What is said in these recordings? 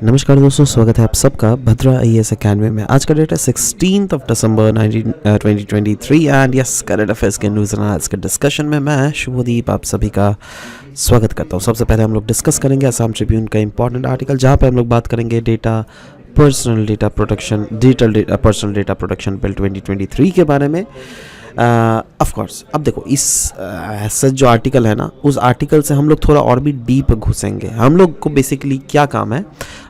नमस्कार दोस्तों, स्वागत है आप सबका भद्रा IAS अकेडमी में। आज का डेट है 16 दिसंबर 2023 एंड यस, करंट अफेयर्स के न्यूज़ एनालिसिस के डिस्कशन में मैं शुभदीप आप सभी का स्वागत करता हूँ। सबसे पहले हम लोग डिस्कस करेंगे असम ट्रिब्यून का इंपॉर्टेंट आर्टिकल, जहाँ पे हम लोग बात करेंगे पर्सनल डेटा प्रोटेक्शन बिल 2023 के बारे में। ऑफ कोर्स अब देखो, इस ऐसा जो आर्टिकल है ना, उस आर्टिकल से हम लोग थोड़ा और भी डीप घुसेंगे। हम लोग को बेसिकली क्या काम है,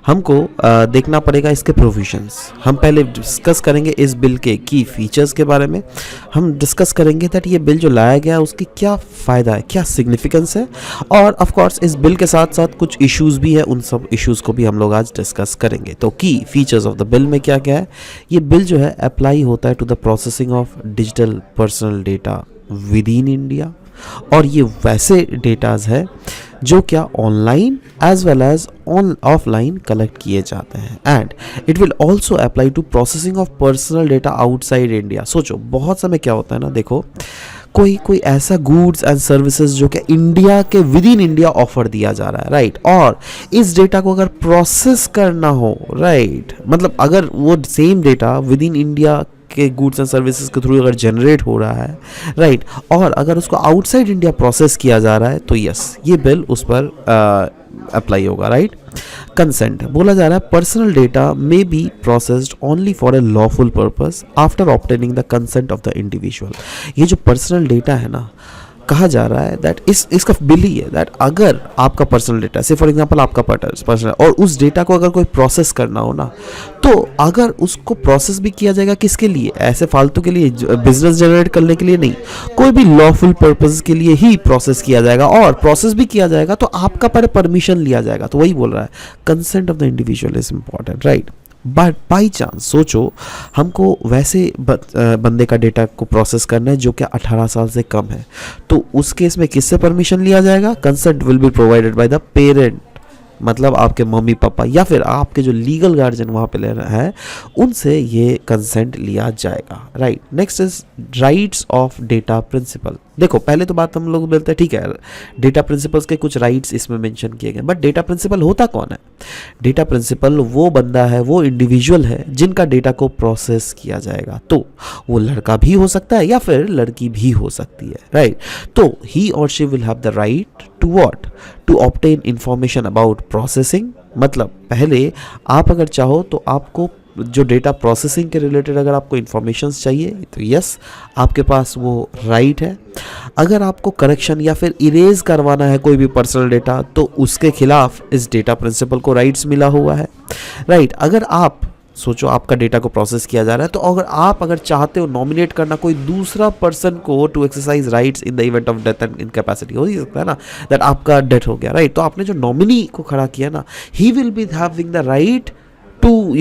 हमको देखना पड़ेगा इसके प्रोविजंस। हम पहले डिस्कस करेंगे इस बिल के की फीचर्स के बारे में। हम डिस्कस करेंगे दैट ये बिल जो लाया गया उसकी क्या फ़ायदा है, क्या सिग्निफिकेंस है, और ऑफ कोर्स इस बिल के साथ साथ कुछ इश्यूज़ भी है, उन सब इश्यूज़ को भी हम लोग आज डिस्कस करेंगे। तो की फीचर्स ऑफ द बिल में क्या क्या है। ये बिल जो है अप्लाई होता है to the processing of digital personal data within India, और ये वैसे डेटाज है जो क्या online as well as offline collect किए जाते हैं। And it will also apply to processing of personal data outside India. सोचो, बहुत समय क्या होता है ना, देखो कोई ऐसा गुड्स एंड सर्विसेज जो कि इंडिया के विद इन इंडिया ऑफर दिया जा रहा है, राइट, और इस डेटा को अगर प्रोसेस करना हो, राइट, मतलब अगर वो same data within India के गुड्स एंड सर्विसेज के थ्रू अगर जनरेट हो रहा है, राइट, और अगर उसको आउटसाइड इंडिया प्रोसेस किया जा रहा है, तो यस, ये बिल उस पर अप्लाई होगा, राइट। कंसेंट बोला जा रहा है, personal data may be processed only for a lawful purpose after obtaining the consent of the individual. ये जो पर्सनल डेटा है ना, कहा जा रहा है दैट इसका बिल ही है दैट अगर आपका पर्सनल डेटा से फॉर एग्जांपल आपका पर्सनल, और उस डेटा को अगर कोई प्रोसेस करना हो ना, तो अगर उसको प्रोसेस भी किया जाएगा किसके लिए, ऐसे फालतू के लिए, बिजनेस जनरेट करने के लिए नहीं, कोई भी लॉफुल पर्पस के लिए ही प्रोसेस किया जाएगा, और प्रोसेस भी किया जाएगा तो आपका पहले परमिशन लिया जाएगा। तो वही बोल रहा है, consent of the individual is important, right. But by chance सोचो, हमको वैसे बंदे का डेटा को प्रोसेस करना है जो कि 18 साल से कम है, तो उस केस में किससे परमिशन लिया जाएगा। Consent will be provided by the parent, मतलब आपके मम्मी पापा या फिर आपके जो लीगल गार्जियन वहाँ पे लेना है, उनसे ये कंसेंट लिया जाएगा, right. Next is rights of data principal. देखो, पहले तो बात हम लोग बोलते हैं, ठीक है, डेटा प्रिंसिपल्स के कुछ राइट्स इसमें मेंशन किए गए, बट डेटा प्रिंसिपल होता कौन है। डेटा प्रिंसिपल वो बंदा है, वो इंडिविजुअल है जिनका डेटा को प्रोसेस किया जाएगा। तो वो लड़का भी हो सकता है या फिर लड़की भी हो सकती है, राइट। तो ही और she will have the right to what, to obtain information about processing. मतलब पहले आप अगर चाहो तो आपको जो डेटा प्रोसेसिंग के रिलेटेड अगर आपको इन्फॉर्मेशंस चाहिए, तो यस, आपके पास वो राइट है। अगर आपको करेक्शन या फिर इरेज करवाना है कोई भी पर्सनल डेटा, तो उसके खिलाफ इस डेटा प्रिंसिपल को राइट्स मिला हुआ है, राइट। अगर आप सोचो, आपका डेटा को प्रोसेस किया जा रहा है, तो अगर चाहते हो नॉमिनेट करना कोई दूसरा पर्सन को to exercise rights in the event of death and incapacity, हो ही सकता है ना, दैट आपका डेथ हो गया, राइट। तो आपने जो नॉमिनी को खड़ा किया ना, he will be having the right to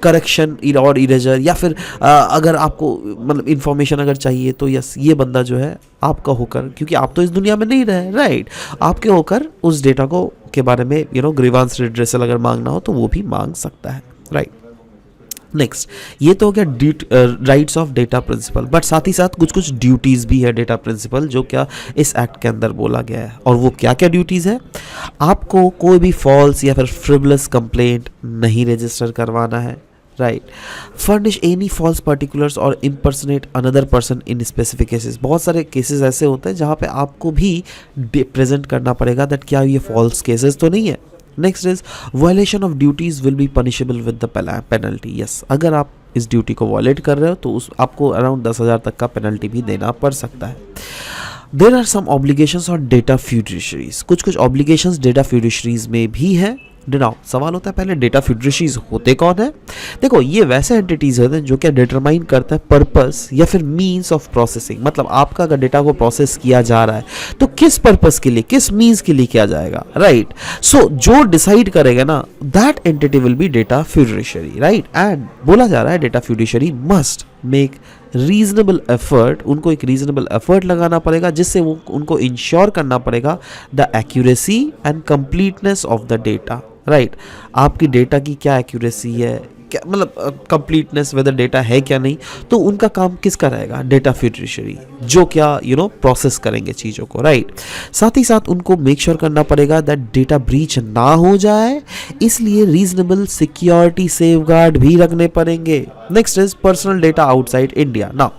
correction और इरेजर, या फिर अगर आपको मतलब इन्फॉर्मेशन अगर चाहिए, तो यस, ये बंदा जो है आपका होकर, क्योंकि आप तो इस दुनिया में नहीं रहे, राइट, आपके होकर उस डेटा को के बारे में ग्रीवांस रिड्रेसल अगर मांगना हो तो वो भी मांग सकता है, राइट। नेक्स्ट, ये तो हो गया rights of data principal, but साथ ही साथ कुछ कुछ ड्यूटीज़ भी है डेटा प्रिंसिपल जो क्या इस एक्ट के अंदर बोला गया है। और वो क्या क्या ड्यूटीज़ है, आपको कोई भी फॉल्स या फिर फ्रिवलस कंप्लेंट नहीं रजिस्टर करवाना है, right. Furnish any false particulars और impersonate another person in specific cases. बहुत सारे केसेस ऐसे होते हैं जहाँ पे आपको भी प्रेजेंट करना पड़ेगा दैट क्या ये फॉल्स केसेस तो नहीं है। Next is violation of duties will be punishable with the penalty. Yes, अगर आप इस ड्यूटी को वॉयलेट कर रहे हो तो आपको अराउंड 10,000 तक का पेनल्टी भी देना पड़ सकता है। There are some obligations on data fiduciaries. कुछ ऑब्लिगेशंस डेटा फ्यूडिशरीज में भी हैं। डिनाउ सवाल होता है, पहले डेटा फ्यूडिशरीज होते कौन है। देखो, ये वैसे एंटिटीज होते हैं जो क्या डिटरमाइन करता है पर्पस या फिर मीन्स ऑफ प्रोसेसिंग। मतलब आपका अगर डेटा को प्रोसेस किया जा रहा है तो किस पर्पस के लिए, किस मीन्स के लिए किया जाएगा, राइट। सो जो डिसाइड करेगा ना, that entity will be data fiduciary, right. And बोला जा रहा है data fiduciary must make reasonable effort, उनको एक रीजनेबल एफर्ट लगाना पड़ेगा जिससे वो उनको इंश्योर करना पड़ेगा the accuracy and completeness of the data, right आपकी डेटा की क्या एक्यूरेसी है, क्या मतलब कंप्लीटनेस, वेदर डेटा है क्या नहीं, तो उनका काम किसका रहेगा, डेटा फिड्यूशरी, जो क्या प्रोसेस करेंगे चीज़ों को, राइट। साथ ही साथ उनको मेक श्योर करना पड़ेगा दैट डेटा ब्रीच ना हो जाए, इसलिए रीजनेबल सिक्योरिटी सेफगार्ड भी रखने पड़ेंगे। Next is personal data outside India. Now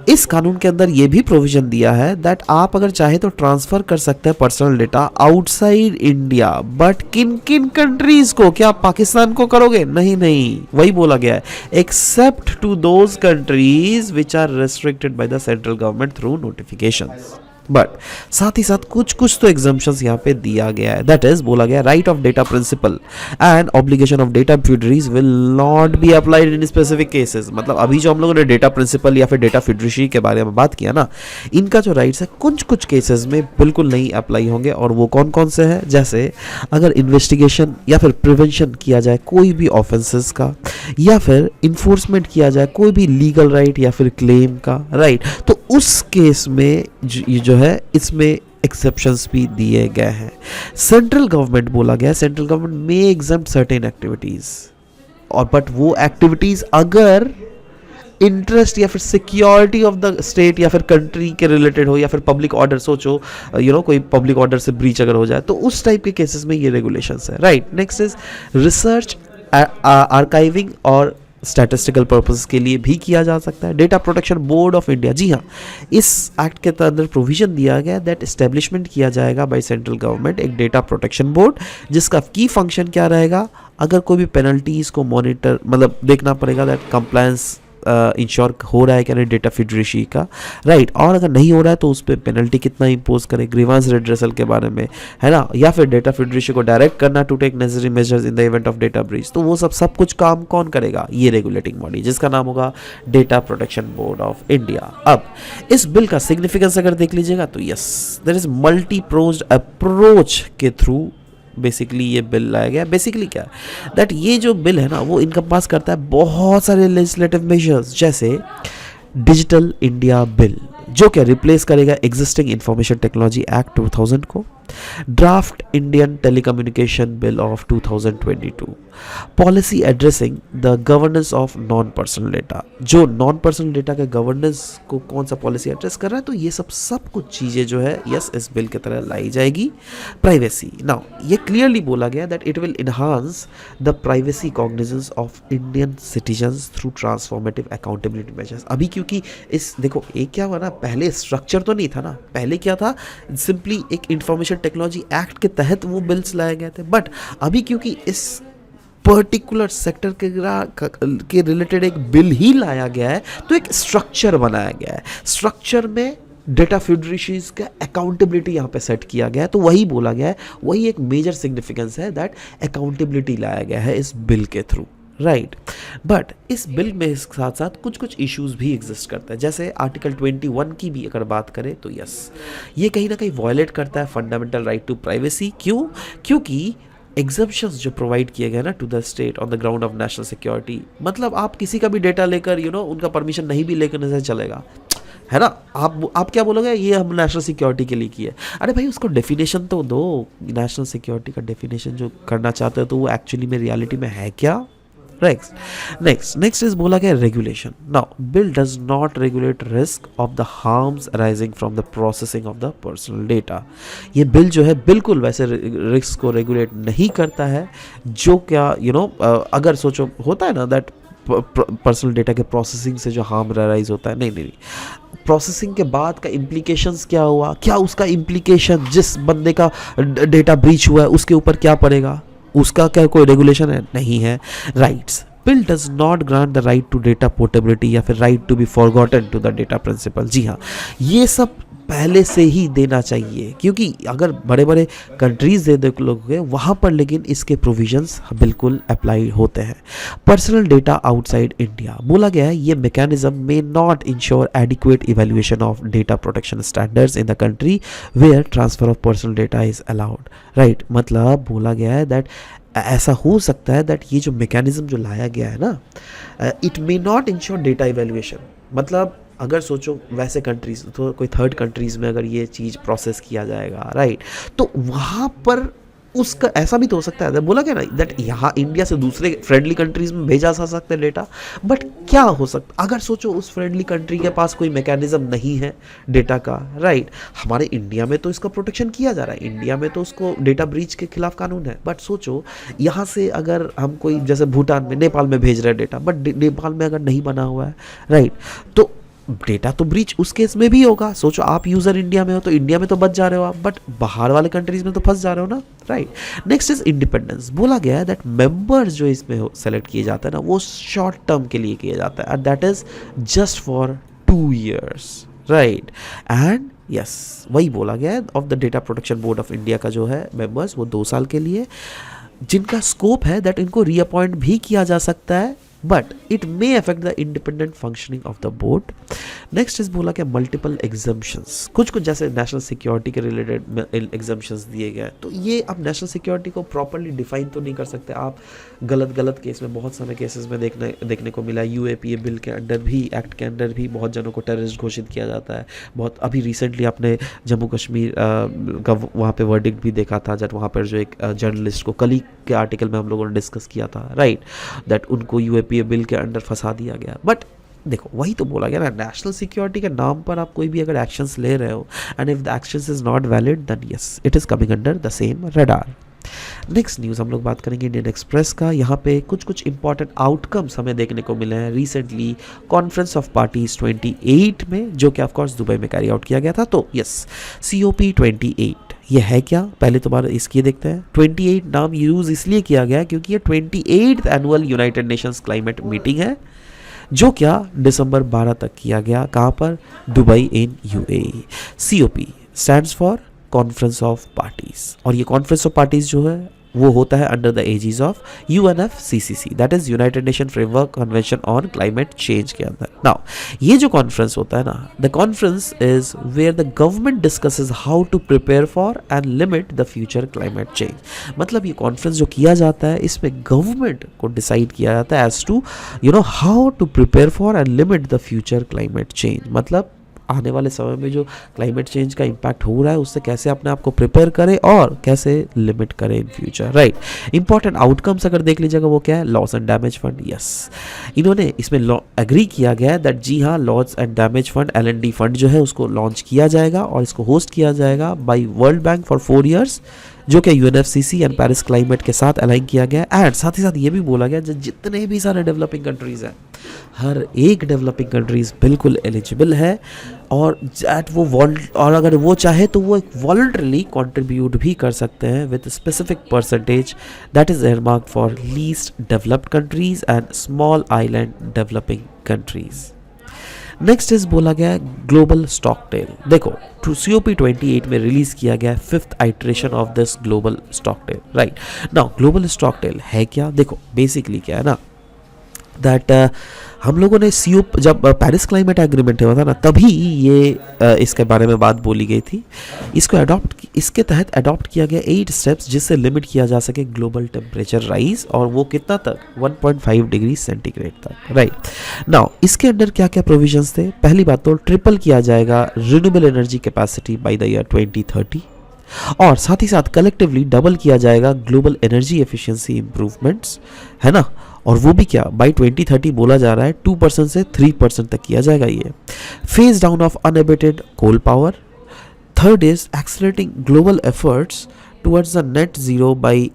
इस कानून के अंदर ये भी प्रोविजन दिया है दैट आप अगर चाहे तो ट्रांसफर कर सकते हैं personal data outside India, but किन किन कंट्रीज को, क्या आप पाकिस्तान को करोगे, नहीं नहीं, वही बोला गया है, except to those countries which are restricted by the central government through notifications. But साथ ही साथ कुछ कुछ तो एग्जाम्पशंस यहाँ पे दिया गया है, दैट इज बोला गया right of data principal and obligation of data fiduciaries will not be applied in specific cases. मतलब अभी जो हम लोगों ने डेटा प्रिंसिपल या फिर डेटा फिडरी के बारे में बात किया ना, इनका जो राइट्स है कुछ कुछ केसेस में बिल्कुल नहीं अप्लाई होंगे, और वो कौन कौन से हैं, जैसे अगर इन्वेस्टिगेशन या फिर प्रिवेंशन किया जाए कोई भी ऑफेंसेस का, या फिर इन्फोर्समेंट किया जाए कोई भी लीगल राइट या फिर क्लेम का, राइट, तो उस केस में ये जो है इसमें एक्सेप्शंस भी दिए गए हैं। सेंट्रल गवर्नमेंट बोला गया है, सेंट्रल गवर्नमेंट में एग्जम्प्ट सर्टेन एक्टिविटीज, और बट वो एक्टिविटीज अगर इंटरेस्ट या फिर सिक्योरिटी ऑफ द स्टेट या फिर कंट्री के रिलेटेड हो, या फिर पब्लिक ऑर्डर, सोचो कोई पब्लिक ऑर्डर से ब्रीच अगर हो जाए, तो उस टाइप के केसेस में ये रेगुलेशंस है, right. Next is research archiving और स्टैटिस्टिकल पर्पस के लिए भी किया जा सकता है। Data protection board of India, जी हाँ, इस एक्ट के अंदर प्रोविजन दिया गया दैट एस्टेब्लिशमेंट किया जाएगा बाय सेंट्रल गवर्नमेंट एक डेटा प्रोटेक्शन बोर्ड, जिसका की फंक्शन क्या रहेगा, अगर कोई भी पेनल्टीज को मॉनिटर, मतलब देखना पड़ेगा दैट कंप्लायंस इंश्योर हो रहा है क्या नहीं डेटा फिडरेसी का, राइट, और अगर नहीं हो रहा है तो उस पर पेनल्टी कितना इंपोज करे, ग्रीवांस रिड्रेसल के बारे में, है ना, या फिर डेटा फिडरेसी को डायरेक्ट करना to take necessary measures in the event of data breach, तो वो सब कुछ काम कौन करेगा, ये रेगुलेटिंग बॉडी, जिसका नाम होगा data protection board of India. अब इस बिल का सिग्निफिकेंस अगर देख लीजिएगा तो yes, there is multi pronged approach के थ्रू बेसिकली ये बिल लाया गया। बेसिकली क्या है दैट ये जो बिल है ना वो इनकम्पास करता है बहुत सारे लेजिस्लेटिव मेजर्स, जैसे डिजिटल इंडिया बिल जो क्या रिप्लेस करेगा एग्जिस्टिंग इंफॉर्मेशन टेक्नोलॉजी एक्ट 2000 को, draft Indian telecommunication bill of 2022, policy addressing the governance of non personal data, जो नॉन पर्सनल डेटा के गवर्नेंस को कौन सा पॉलिसी एड्रेस कर रहा है, तो ये सब कुछ चीज़ें जो है यस इस बिल की तरह लाई जाएगी। प्राइवेसी, नाउ ये क्लियरली बोला गया that it will enhance the privacy cognizance of Indian citizens through transformative accountability measures. अभी क्योंकि इस देखो एक क्या हुआ ना, पहले स्ट्रक्चर तो नहीं था ना, पहले क्या था, सिंपली एक इंफॉर्मेशन टेक्नोलॉजी एक्ट के तहत वो बिल्स लाए गए थे, बट अभी क्योंकि इस पर्टिकुलर सेक्टर के रिलेटेड एक बिल ही लाया गया है, तो एक स्ट्रक्चर बनाया गया है, स्ट्रक्चर में डेटा फिडरेसीज का अकाउंटेबिलिटी यहाँ पे सेट किया गया है, तो वही बोला गया है, वही एक मेजर सिग्निफिकेंस है दैट अकाउंटेबिलिटी लाया गया है इस बिल के थ्रू, राइट। बट इस बिल में साथ साथ कुछ कुछ इश्यूज भी एग्जिस्ट करता है, जैसे आर्टिकल 21 की भी अगर बात करें तो यस ये कहीं ना कहीं वायलेट करता है फंडामेंटल राइट टू प्राइवेसी। क्यों? क्योंकि एग्जम्पशंस जो प्रोवाइड किए गए ना to the state on the ground of national security, मतलब आप किसी का भी डेटा लेकर उनका परमिशन नहीं भी लेकर नहीं चलेगा, है ना, आप क्या बोलोगे, ये हम नेशनल सिक्योरिटी के लिए किए, अरे भाई उसको डेफिनेशन तो दो, नेशनल सिक्योरिटी का डेफिनेशन जो करना चाहते हो तो वो एक्चुअली में रियलिटी में है क्या, नेक्स्ट इज बोला गया regulation. Now bill does not regulate risk of the harms arising from the processing of the personal data. ये बिल जो है बिल्कुल वैसे रिस्क को रेगुलेट नहीं करता है, जो क्या अगर सोचो होता है ना दैट पर्सनल डेटा के प्रोसेसिंग से जो हार्म अराइज होता है, नहीं प्रोसेसिंग के बाद का इम्प्लीकेशंस क्या हुआ, क्या उसका इम्प्लीकेशन जिस बंदे का डेटा ब्रीच हुआ है उसके ऊपर क्या पड़ेगा, उसका क्या कोई रेगुलेशन है, नहीं है, rights. Bill does not grant the right to data portability या फिर right to be forgotten to the data principal. जी हाँ, ये सब पहले से ही देना चाहिए, क्योंकि अगर बड़े बड़े कंट्रीज दे लोगे वहाँ पर, लेकिन इसके प्रोविजंस बिल्कुल अप्लाई होते हैं। पर्सनल डेटा आउटसाइड इंडिया बोला गया है, ये mechanism may not ensure adequate evaluation of data protection standards in the country where transfer of personal data is allowed, right. मतलब बोला गया है दैट ऐसा हो सकता है दैट ये जो मैकेनिज्म जो लाया गया है ना, it may not ensure data evaluation, मतलब अगर सोचो वैसे कंट्रीज, तो कोई थर्ड कंट्रीज में अगर ये चीज़ प्रोसेस किया जाएगा, राइट, तो वहाँ पर उसका ऐसा भी तो हो सकता है, बोला क्या ना दैट यहाँ इंडिया से दूसरे फ्रेंडली कंट्रीज में भेजा जा सकता है डेटा, बट क्या हो सकता अगर सोचो उस फ्रेंडली कंट्री के पास कोई मैकेनिज्म नहीं है डेटा का, राइट। हमारे इंडिया में तो इसका प्रोटेक्शन किया जा रहा है, इंडिया में तो उसको डेटा ब्रीच के खिलाफ कानून है, बट सोचो यहाँ से अगर हम कोई जैसे भूटान में, नेपाल में भेज रहे हैं डेटा, बट नेपाल में अगर नहीं बना हुआ है, राइट, तो डेटा तो ब्रीच उस केस में भी होगा। सोचो आप यूज़र इंडिया में हो तो इंडिया में तो बच जा रहे हो आप, बट बाहर वाले कंट्रीज में तो फंस जा रहे हो ना, राइट। Next is independence. बोला गया है दैट मेंबर्स जो इसमें सेलेक्ट किए जाते हैं ना, वो शॉर्ट टर्म के लिए किया जाता है, and that is just for 2 years, right. And yes, वही बोला गया है of the data protection board of India का जो है मेंबर्स, वो 2 साल के लिए, जिनका स्कोप है दैट इनको रीअपॉइंट भी किया जा सकता है, but it may affect the independent functioning of the board. Next is बोला क्या मल्टीपल एग्जम्पशंस, कुछ कुछ जैसे नेशनल सिक्योरिटी के रिलेटेड एग्जम्पशंस दिए गए, तो ये अब नेशनल सिक्योरिटी को प्रॉपरली डिफाइन तो नहीं कर सकते आप, गलत केस में बहुत सारे केसेस में देखने को मिला। यूएपीए बिल के अंडर भी, एक्ट के अंडर भी बहुत जनों को टेररिस्ट घोषित किया जाता है। बहुत अभी रिसेंटली आपने जम्मू कश्मीर का वहाँ पे वर्डिक्ट भी देखा था, जब वहाँ पर जो एक जर्नलिस्ट को कल के आर्टिकल में हम लोगों ने डिस्कस किया था, राइट, दैट उनको यूएपीए बिल के अंडर फंसा दिया गया। बट देखो वही तो बोला गया ना, नेशनल सिक्योरिटी के नाम पर आप कोई भी अगर एक्शंस ले रहे हो, and if the actions is not valid, then yes it is coming under the same radar. Next news हम लोग बात करेंगे इंडियन एक्सप्रेस का। यहाँ पे कुछ इंपॉर्टेंट आउटकम्स हमें देखने को मिले हैं रिसेंटली कॉन्फ्रेंस ऑफ पार्टीज 28 में, जो कि ऑफकोर्स दुबई में कैरी आउट किया गया था। तो यस, COP 28 ये है क्या, पहले तो बार इसकी देखते हैं। 28 नाम यूज़ इसलिए किया गया क्योंकि ये 28th annual United Nations climate meeting है, जो क्या दिसंबर 12 तक किया गया, कहाँ पर, Dubai in UAE। COP stands for conference of parties, और ये कॉन्फ्रेंस ऑफ पार्टीज जो है वो होता है under the aegis of UNFCCC, that is United Nation Framework Convention on Climate Change के अंदर। नाउ ये जो कॉन्फ्रेंस होता है ना, the conference is where the government discusses how to prepare for and limit the future climate change. मतलब ये conference जो किया जाता है, इसमें गवर्नमेंट को डिसाइड किया जाता है as to how to prepare for and limit the future climate change. मतलब आने वाले समय में जो क्लाइमेट चेंज का इम्पैक्ट हो रहा है, उससे कैसे अपने आप को प्रिपेयर करें और कैसे लिमिट करें in future, right. Important outcomes अगर देख लीजिएगा वो क्या है, loss and damage fund. Yes, इन्होंने इसमें एग्री किया गया है दैट जी हाँ, loss and damage fund LND fund जो है उसको लॉन्च किया जाएगा, और इसको होस्ट किया जाएगा by World Bank for 4 years, जो कि UNFCCC एंड पेरिस क्लाइमेट के साथ अलाइन किया गया। एंड साथ ही साथ ये भी बोला गया जितने भी सारे डेवलपिंग कंट्रीज़ हैं, हर एक डेवलपिंग कंट्रीज़ बिल्कुल एलिजिबल है, और और अगर वो चाहे तो वो एक वॉलंटरली कंट्रीब्यूट भी कर सकते हैं with specific percentage that is earmarked for least developed countries and small island developing countries. Next is बोला गया है ग्लोबल स्टॉकटेल। देखो COP 28 में रिलीज किया गया है 5th iteration of this global stocktake, right. Now global stocktake है क्या, देखो बेसिकली क्या है ना, दैट हम लोगों ने जब पेरिस क्लाइमेट एग्रीमेंट हुआ था ना, तभी ये इसके बारे में बात बोली गई थी। इसके तहत अडॉप्ट किया गया 8 स्टेप्स जिससे लिमिट किया जा सके ग्लोबल टेम्परेचर राइज, और वो कितना तक, 1.5 डिग्री सेंटीग्रेड तक, राइट। नाउ इसके अंडर क्या क्या प्रोविजंस थे, पहली बात तो ट्रिपल किया जाएगा renewable energy capacity by the year 2030, और साथ ही साथ कलेक्टिवली डबल किया जाएगा ग्लोबल एनर्जी एफिशिएंसी इंप्रूवमेंट्स, है ना, और वो भी क्या बाय 2030 बोला जा रहा है 2% से 3% तक किया जाएगा ये। Phase down of unabated coal power. Third is accelerating global efforts towards the net zero by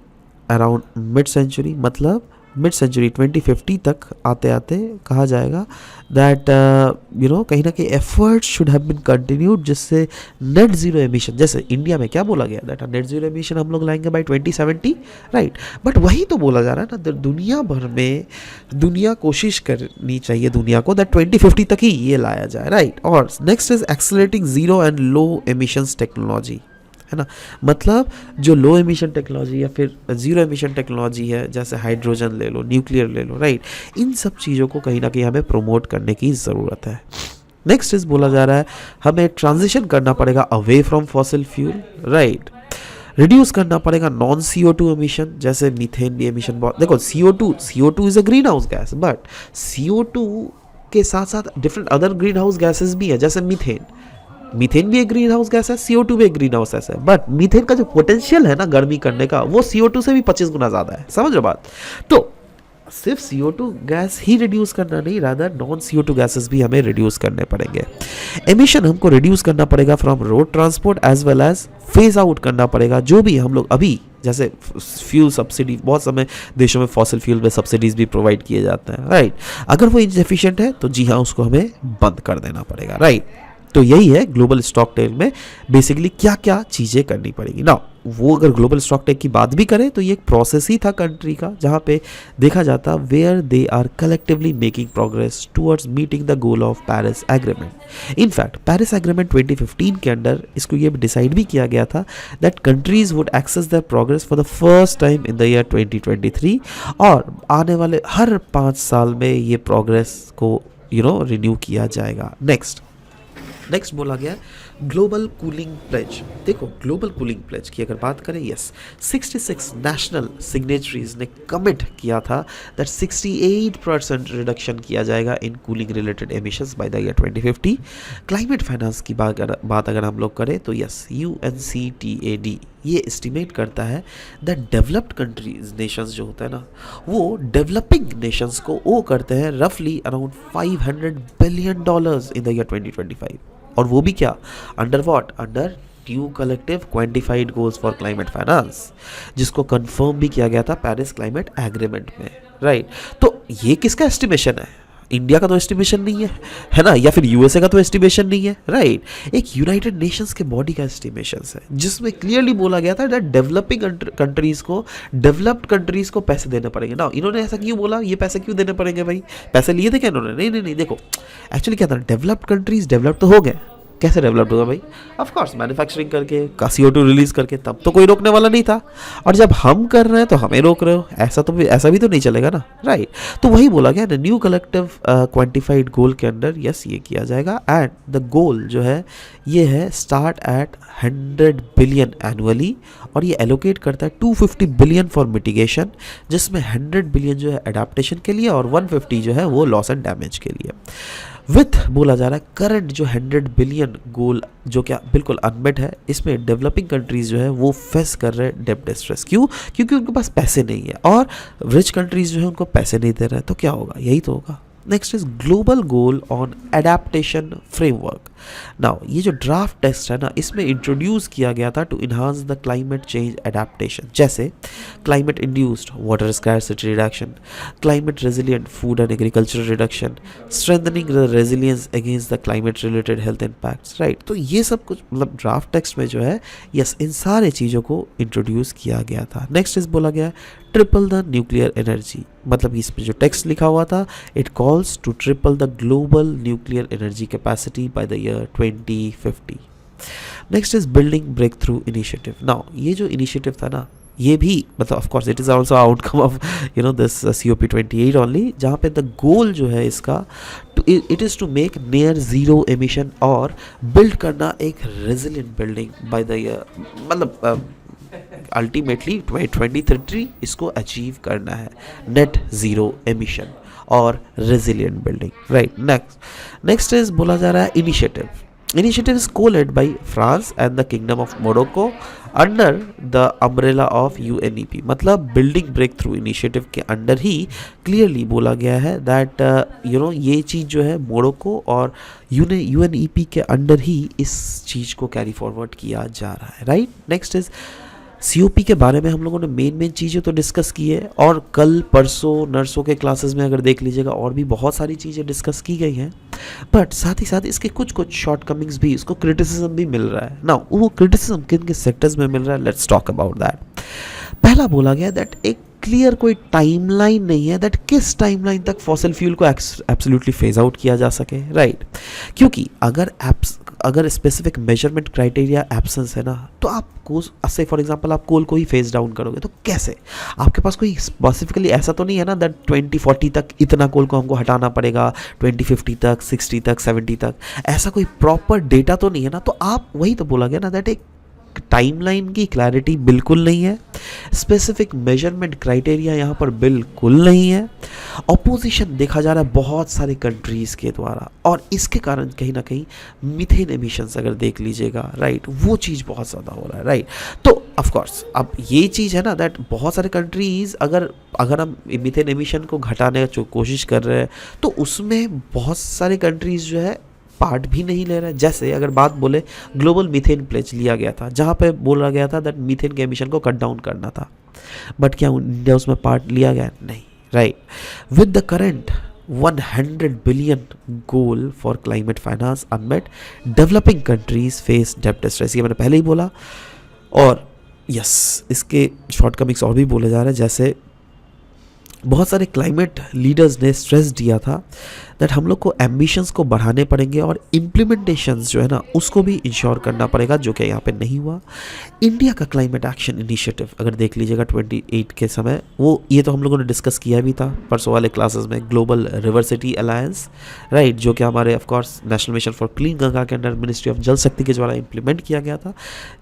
around mid century, मतलब मिड सेंचुरी 2050 तक आते आते कहा जाएगा दैट कहीं ना कहीं efforts should have been continued, जिससे नेट जीरो एमिशन, जैसे इंडिया में क्या बोला गया दैट नेट जीरो एमिशन हम लोग लाएंगे बाय 2070, राइट। बट वही तो बोला जा रहा है ना, दुनिया भर में दुनिया कोशिश करनी चाहिए दुनिया को दैट 2050 तक ही ये लाया जाए, राइट। और next is accelerating zero and low emissions technology, है ना, मतलब जो लो एमिशन टेक्नोलॉजी या फिर जीरो एमिशन टेक्नोलॉजी है, जैसे हाइड्रोजन ले लो, न्यूक्लियर ले लो, राइट, इन सब चीज़ों को कहीं ना कहीं हमें प्रमोट करने की ज़रूरत है। नेक्स्ट इज बोला जा रहा है हमें ट्रांजिशन करना पड़ेगा away from fossil fuel, right. Reduce करना पड़ेगा नॉन CO2 एमिशन, जैसे मीथेन भी एमिशन बहुत, देखो CO2 is a green house gas, but CO2 के साथ साथ different other green house gases भी है, जैसे मीथेन, मीथेन भी एक ग्रीन हाउस गैस है, CO2 भी एक ग्रीन हाउस गैस है, बट मीथेन का जो पोटेंशियल है ना गर्मी करने का, वो CO2 से भी 25 गुना ज़्यादा है। समझ रहे बात? तो सिर्फ CO2 गैस ही रिड्यूस करना नहीं, रादर नॉन CO2 गैसेस भी हमें रिड्यूस करने पड़ेंगे। एमिशन हमको रिड्यूस करना पड़ेगा from road transport as well as phase out करना पड़ेगा जो भी हम लोग अभी, जैसे फ्यूल सब्सिडी, बहुत समय देशों में फॉसिल फ्यूल में सब्सिडीज भी प्रोवाइड किए जाते हैं, राइट। अगर वो इनएफिशिएंट है तो जी हाँ, उसको हमें बंद कर देना पड़ेगा, राइट। तो यही है ग्लोबल स्टॉक टेक में बेसिकली क्या क्या चीज़ें करनी पड़ेगी ना। वो अगर ग्लोबल स्टॉक टेक की बात भी करें तो ये एक प्रोसेस ही था कंट्री का, जहाँ पे देखा जाता where they are collectively making progress towards meeting the goal of Paris Agreement. In fact Paris Agreement 2015 के अंदर इसको ये डिसाइड भी किया गया था that countries would access their progress for the first time in the year 2023, और आने वाले हर 5 साल में ये प्रोग्रेस को रिन्यू किया जाएगा। नेक्स्ट बोला गया ग्लोबल कूलिंग प्लेज। देखो ग्लोबल कूलिंग प्लेज की अगर बात करें, यस 66 नेशनल सिग्नेटरीज ने कमिट किया था दैट 68% रिडक्शन किया जाएगा in cooling related emissions bye the year 2050। Climate finance की बात अगर हम लोग करें तो यस UNCTAD ये एस्टिमेट करता है दैट डेवलप्ड कंट्रीज नेशंस जो होता है ना, वो डेवलपिंग नेशंस को वो करते हैं रफली around $500 billion in the year 2025, और वो भी क्या, under what, under new collective quantified goals for climate finance, जिसको कंफर्म भी किया गया था पेरिस क्लाइमेट एग्रीमेंट में, राइट। तो ये किसका एस्टिमेशन है? इंडिया का तो एस्टिमेशन नहीं है ना, या फिर USA का तो एस्टिमेशन नहीं है, राइट। एक यूनाइटेड नेशंस के बॉडी का एस्टिमेशन है जिसमें क्लियरली बोला गया था दैट डेवलपिंग कंट्रीज को, डेवलप्ड कंट्रीज को पैसे देने पड़ेंगे ना। इन्होंने ऐसा क्यों बोला, ये पैसे क्यों देने पड़ेंगे भाई? पैसे लिए थे क्या इन्होंने? नहीं, देखो एक्चुअली क्या था, डेवलप्ड कंट्रीज डेवलप तो हो गए, कैसे डेवलप्ड होगा भाई? ऑफ कोर्स मैन्युफैक्चरिंग करके, CO2 रिलीज करके, तब तो कोई रोकने वाला नहीं था, और जब हम कर रहे हैं तो हमें रोक रहे हो, ऐसा भी तो नहीं चलेगा ना, राइट। तो वही बोला गया ना, न्यू कलेक्टिव क्वांटिफाइड गोल के अंडर यस ये किया जाएगा, एंड द गोल जो है ये है स्टार्ट एट 100 बिलियन एनुअली, और ये एलोकेट करता है 250 बिलियन फॉर मिटिगेशन, जिसमें 100 बिलियन जो है एडाप्टेशन के लिए और 150 जो है वो लॉस एंड डैमेज के लिए। विथ बोला जा रहा है करंट जो 100 बिलियन गोल जो क्या बिल्कुल अनमेट है, इसमें डेवलपिंग कंट्रीज जो है वो फेस कर रहे हैं डेब्ट डिस्ट्रेस। क्यों? क्योंकि उनके पास पैसे नहीं है, और रिच कंट्रीज जो है उनको पैसे नहीं दे रहे हैं, तो क्या होगा? यही तो होगा। Next is global goal on adaptation framework. Now ये जो ड्राफ्ट टेक्स्ट है ना, इसमें इंट्रोड्यूस किया गया था to enhance the climate change adaptation, जैसे climate induced water scarcity reduction, climate resilient food and agriculture reduction, strengthening the resilience against the climate related health impacts, right. तो ये सब कुछ मतलब ड्राफ्ट टेक्स्ट में जो है यस इन सारे चीज़ों को इंट्रोड्यूस किया गया था। नेक्स्ट इज बोला गया ट्रिपल द न्यूक्लियर एनर्जी, मतलब इसमें जो टेक्स्ट लिखा हुआ था, it calls to triple the global nuclear energy capacity by the year 2050। Next is building breakthrough initiative. Now ये जो इनिशिएटिव था ना, ये भी मतलब of course it is also outcome of this COP28 only, जहाँ पे द गोल जो है इसका it is to make near zero emission और बिल्ड करना एक resilient building by the year, मतलब अल्टीमेटली 2030 इसको अचीव करना है, नेट ज़ीरो एमिशन और resilient building, right. Next is बोला जा रहा है initiative is co-led by France and the Kingdom of Morocco under the umbrella of UNEP, मतलब बिल्डिंग ब्रेक थ्रू इनिशिएटिव के अंडर ही क्लियरली बोला गया है दैट ये चीज़ जो है मोरक्को और UNEP के अंडर ही इस चीज़ को कैरी फॉरवर्ड किया जा रहा है, राइट। नेक्स्ट इज COP के बारे में हम लोगों ने मेन चीज़ें तो डिस्कस की है, और कल परसों नर्सों के क्लासेस में अगर देख लीजिएगा और भी बहुत सारी चीज़ें डिस्कस की गई हैं, बट साथ ही साथ इसके कुछ शॉर्टकमिंग्स भी, इसको क्रिटिसिज्म भी मिल रहा है ना। वो क्रिटिसिज्म किन के सेक्टर्स में मिल रहा है, लेट्स टॉक अबाउट दैट। पहला बोला गया दैट एक क्लियर कोई टाइमलाइन नहीं है दैट किस टाइमलाइन तक फॉसिल फ्यूल को एब्सोल्युटली फेज आउट किया जा सके, राइट। क्योंकि अगर स्पेसिफिक मेजरमेंट क्राइटेरिया एब्सेंस है ना, तो आप से फॉर एग्जांपल आप कोल को ही फेज डाउन करोगे, तो कैसे? आपके पास कोई स्पेसिफिकली ऐसा तो नहीं है ना दैट 2040 तक इतना कोल को हमको हटाना पड़ेगा, 2050 तक, 60 तक, 70 तक, ऐसा कोई प्रॉपर डेटा तो नहीं है ना। तो आप वही तो बोला गया ना दैट एक टाइमलाइन की क्लैरिटी बिल्कुल नहीं है, स्पेसिफिक मेजरमेंट क्राइटेरिया यहाँ पर बिल्कुल नहीं है, ऑपोजिशन देखा जा रहा है बहुत सारे कंट्रीज़ के द्वारा, और इसके कारण कहीं ना कहीं मीथेन एमिशंस अगर देख लीजिएगा, राइट, वो चीज़ बहुत ज़्यादा हो रहा है, राइट। तो ऑफ कोर्स अब ये चीज़ है ना दैट बहुत सारे कंट्रीज़ अगर हम मीथेन एमिशन को घटाने की कोशिश कर रहे हैं तो उसमें बहुत सारे कंट्रीज़ जो है पार्ट भी नहीं ले रहा है। जैसे अगर बात बोले ग्लोबल मीथेन प्लेज लिया गया था जहाँ पे बोला गया था दैट मीथेन के एमिशन को कट डाउन करना था, बट क्या इंडिया उसमें पार्ट लिया गया? नहीं, right. With the current 100 billion goal for climate finance unmet, developing countries face डेब्ट स्ट्रेस, ये मैंने पहले ही बोला। और यस, इसके शॉर्टकमिंग्स और भी बोले जा रहे हैं, जैसे बहुत सारे क्लाइमेट लीडर्स ने स्ट्रेस दिया था दैट हम लोग को एम्बिशंस को बढ़ाने पड़ेंगे और इम्प्लीमेंटेशंस जो है ना उसको भी इंश्योर करना पड़ेगा, जो कि यहाँ पे नहीं हुआ। इंडिया का क्लाइमेट एक्शन इनिशिएटिव अगर देख लीजिएगा 28 के समय, वो ये तो हम लोगों ने डिस्कस किया भी था परसों वाले क्लासेस में, global River City alliance, right, जो कि हमारे of course national mission for clean Ganga के अंडर मिनिस्ट्री ऑफ जल शक्ति के द्वारा इंप्लीमेंट किया गया था,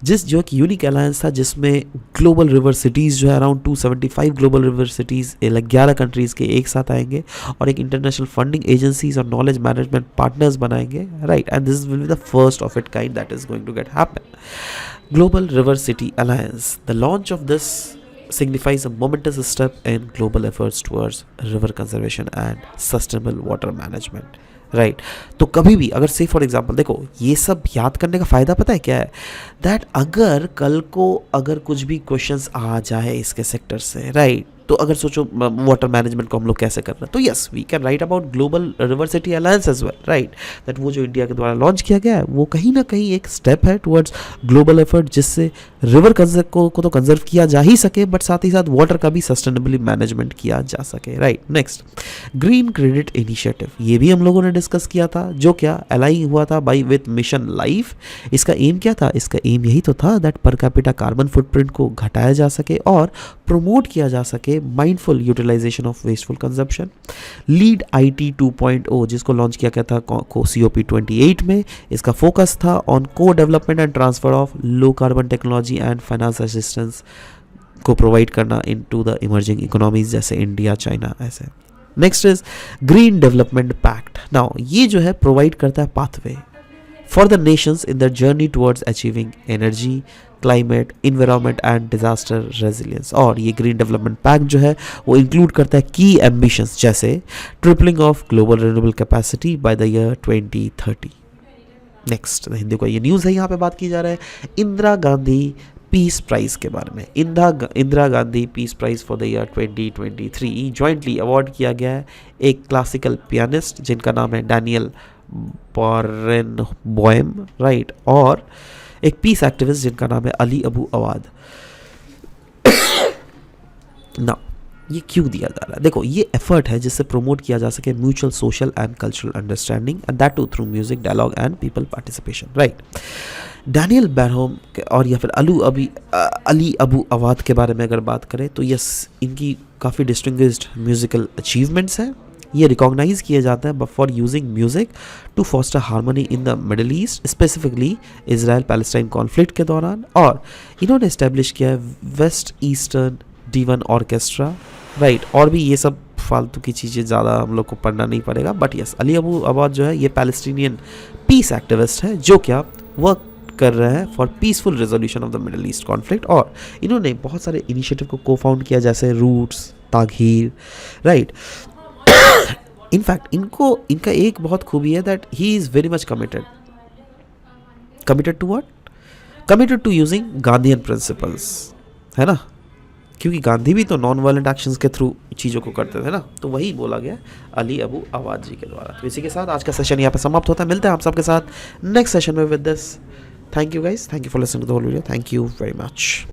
जो एक यूनिक अलायंस था जिसमें ग्लोबल रिवर सिटीज़ जो है around 275 global river cities 11 countries के एक साथ आएंगे और एक इंटरनेशनल फंडिंग एजेंसीज और नॉलेज मैनेजमेंट पार्टनर्स बनाएंगे, right, and this will be the first of it kind that is going to get happen. Global River City Alliance, the launch of this signifies a momentous step in global efforts towards river conservation and sustainable water management, right. तो कभी भी अगर से for example देखो, ये सब याद करने का फ़ायदा पता है क्या है, दैट अगर कल को अगर कुछ भी क्वेश्चंस आ जाए इसके सेक्टर से, राइट, तो अगर सोचो वाटर मैनेजमेंट को हम लोग कैसे कर रहे हैं, तो yes we can write about Global River City Alliance as well, right, that वो जो इंडिया के द्वारा लॉन्च किया गया है वो कहीं ना कहीं एक स्टेप है टुवर्ड्स ग्लोबल एफर्ट, जिससे रिवर को तो कंजर्व किया जा ही सके, बट साथ ही साथ वाटर का भी सस्टेनेबली मैनेजमेंट किया जा सके, right. Next, green credit initiative, ये भी हम लोगों ने डिस्कस किया था, जो क्या अलाइन हुआ था बाई विथ मिशन लाइफ। इसका एम क्या था? इसका एम यही तो था that per capita carbon footprint को घटाया जा सके और प्रमोट किया जा सके mindful utilisation of wasteful consumption. Lead IT 2.0 जिसको लॉन्च किया गया था COP 28 में, इसका फोकस था ऑन को development and transfer of low carbon technology and finance assistance को प्रोवाइड करना इनटू द इमर्जिंग इकोनॉमीज जैसे इंडिया, चाइना, ऐसे। Next is green development pact. Now ये जो है प्रोवाइड करता है pathway for the nations in the journey towards achieving energy, climate, environment and disaster resilience. और ये ग्रीन डेवलपमेंट पैक्ट जो है वो इंक्लूड करता है की एम्बिशंस जैसे tripling of global renewable capacity by the year 2030। Next, Hindi को ये न्यूज़ है, यहाँ पे बात की जा रहा है इंदिरा गांधी पीस प्राइज के बारे में। Indira Gandhi peace prize for the year 2023 jointly award किया गया है एक क्लासिकल पियानिस्ट जिनका नाम है डैनियल बारेनबॉयम, राइट, और एक पीस एक्टिविस्ट जिनका नाम है अली अबू अवाद। ना ये क्यों दिया जा रहा है? देखो, ये एफर्ट है जिससे प्रमोट किया जा सके mutual social and cultural understanding and that too through music, dialogue and people participation, right. Daniel Barenboim और या फिर अली अबू अवाद के बारे में अगर बात करें तो यस, इनकी काफ़ी डिस्टिंग्विश्ड म्यूजिकल अचीवमेंट्स हैं। ये रिकॉग्नाइज किए जाते हैं for using music to foster harmony in the Middle East, specifically Israel Palestine conflict के दौरान। और इन्होंने इस्टेब्लिश किया है waste eastern D1 orchestra, right. और भी ये सब फालतू की चीज़ें ज़्यादा हम लोग को पढ़ना नहीं पड़ेगा, बट यस, अली अबू अवाद जो है ये पैलेस्टीनियन पीस एक्टिविस्ट है जो क्या वर्क कर रहे हैं for peaceful resolution of the Middle east conflict. और इन्होंने बहुत सारे इनिशिएटिव को को फाउंड किया जैसे रूट्स, तागीर, राइट। इनफैक्ट इनका एक बहुत खूबी है that he is very much committed to what? Committed to using Gandhian principles, है ना, क्योंकि गांधी भी तो नॉन वायलेंट एक्शंस के थ्रू चीज़ों को करते थे ना, तो वही बोला गया अली अबू अवाद जी के द्वारा। तो इसी के साथ आज का सेशन यहाँ पे समाप्त होता है। मिलते हैं आप सबके साथ नेक्स्ट सेशन में with this. Thank you guys, thank you for listening to the whole video, thank you very much.